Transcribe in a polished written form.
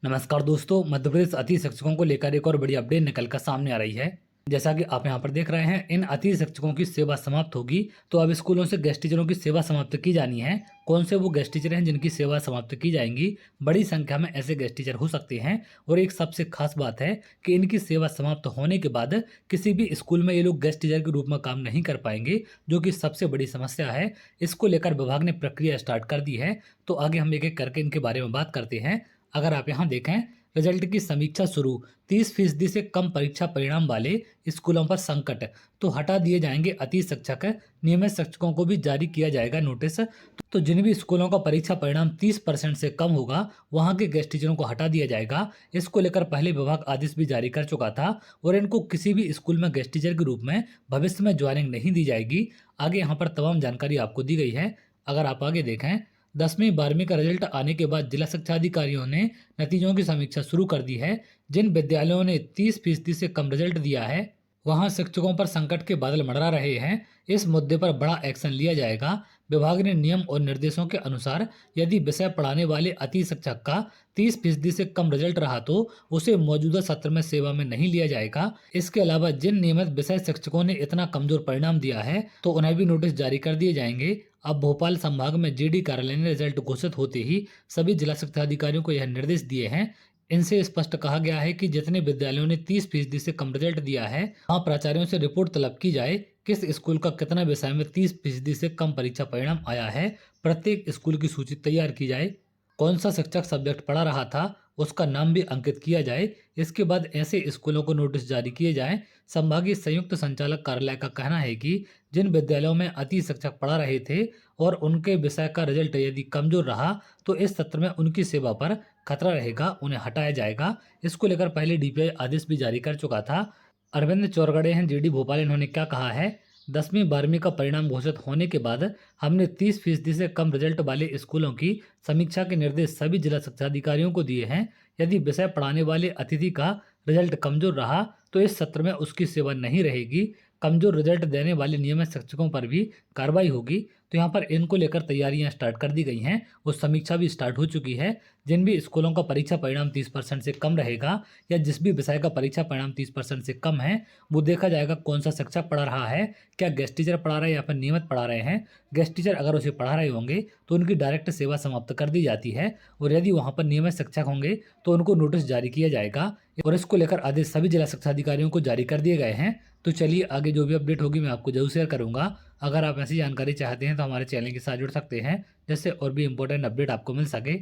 नमस्कार दोस्तों, मध्य प्रदेश अतिथि शिक्षकों को लेकर एक और बड़ी अपडेट निकल कर सामने आ रही है। जैसा कि आप यहां पर देख रहे हैं, इन अतिथि शिक्षकों की सेवा समाप्त होगी तो अब स्कूलों से गेस्ट टीचरों की सेवा समाप्त की जानी है। कौन से वो गेस्ट टीचर हैं जिनकी सेवा समाप्त की जाएंगी? बड़ी संख्या में ऐसे गेस्ट टीचर हो सकते हैं और एक सबसे खास बात है कि इनकी सेवा समाप्त होने के बाद किसी भी स्कूल में ये लोग गेस्ट टीचर के रूप में काम नहीं कर पाएंगे, जो कि सबसे बड़ी समस्या है। इसको लेकर विभाग ने प्रक्रिया स्टार्ट कर दी है। तो आगे हम एक एक करके इनके बारे में बात करते हैं। अगर आप यहाँ देखें, रिजल्ट की समीक्षा शुरू। 30% से कम परीक्षा परिणाम वाले स्कूलों पर संकट, तो हटा दिए जाएंगे अति शिक्षक। नियमित शिक्षकों को भी जारी किया जाएगा नोटिस। तो जिन भी स्कूलों का परीक्षा परिणाम 30% से कम होगा, वहां के गेस्ट टीचरों को हटा दिया जाएगा। इसको लेकर पहले विभाग आदेश भी जारी कर चुका था और इनको किसी भी स्कूल में गेस्ट टीचर के रूप में भविष्य में ज्वाइनिंग नहीं दी जाएगी। आगे यहाँ पर तमाम जानकारी आपको दी गई है। अगर आप आगे देखें, 10वीं 12वीं का रिजल्ट आने के बाद जिला शिक्षा अधिकारियों ने नतीजों की समीक्षा शुरू कर दी है। जिन विद्यालयों ने 30% से कम रिजल्ट दिया है, वहां शिक्षकों पर संकट के बादल मंडरा रहे हैं। इस मुद्दे पर बड़ा एक्शन लिया जाएगा। विभाग ने नियम और निर्देशों के अनुसार यदि विषय पढ़ाने वाले अति शिक्षक का 30% से कम रिजल्ट रहा तो उसे मौजूदा सत्र में सेवा में नहीं लिया जाएगा। इसके अलावा जिन नियमित विषय शिक्षकों ने इतना कमजोर परिणाम दिया है, तो उन्हें भी नोटिस जारी कर दिए जाएंगे। अब भोपाल संभाग में जीडी कार्यालय ने रिजल्ट घोषित होते ही सभी जिला शिक्षा अधिकारियों को यह निर्देश दिए हैं। इनसे स्पष्ट कहा गया है कि जितने विद्यालयों ने 30% से कम रिजल्ट दिया है, वहां प्राचार्यों से रिपोर्ट तलब की जाए किस स्कूल का कितना विषय में 30% से कम परीक्षा परिणाम आया है। प्रत्येक स्कूल की सूची तैयार की जाए। कौन सा शिक्षक सब्जेक्ट पढ़ा रहा था, उसका नाम भी अंकित किया जाए। इसके बाद ऐसे स्कूलों को नोटिस जारी किए जाएं। संभागीय संयुक्त संचालक कार्यालय का कहना है कि जिन विद्यालयों में अति शिक्षक पढ़ा रहे थे और उनके विषय का रिजल्ट यदि कमजोर रहा, तो इस सत्र में उनकी सेवा पर खतरा रहेगा, उन्हें हटाया जाएगा। इसको लेकर पहले डीपीआई आदेश भी जारी कर चुका था। अरविंद चौरगड़े हैं जीडी भोपाल, इन्होंने क्या कहा है? 10वीं 12वीं का परिणाम घोषित होने के बाद हमने 30% से कम रिजल्ट वाले स्कूलों की समीक्षा के निर्देश सभी जिला शिक्षा अधिकारियों को दिए हैं। यदि विषय पढ़ाने वाले अतिथि का रिजल्ट कमजोर रहा तो इस सत्र में उसकी सेवा नहीं रहेगी। कमजोर रिजल्ट देने वाले नियमित शिक्षकों पर भी कार्रवाई होगी। तो यहाँ पर इनको लेकर तैयारियां स्टार्ट कर दी गई हैं और समीक्षा भी स्टार्ट हो चुकी है। जिन भी स्कूलों का परीक्षा परिणाम 30% से कम रहेगा या जिस भी विषय का परीक्षा परिणाम 30% से कम है, वो देखा जाएगा कौन सा शिक्षक पढ़ा रहा है, क्या गेस्ट टीचर पढ़ा रहे हैं या फिर नियमित पढ़ा रहे हैं। गेस्ट टीचर अगर उसे पढ़ा रहे होंगे तो उनकी डायरेक्ट सेवा समाप्त कर दी जाती है और यदि वहाँ पर नियमित शिक्षक होंगे तो उनको नोटिस जारी किया जाएगा और इसको लेकर आदेश सभी जिला शिक्षा अधिकारियों को जारी कर दिए गए हैं। तो चलिए, आगे जो भी अपडेट होगी मैं आपको जरूर शेयर करूंगा। अगर आप ऐसी जानकारी चाहते हैं तो हमारे चैनल के साथ जुड़ सकते हैं, जिससे और भी इंपॉर्टेंट अपडेट आपको मिल सके।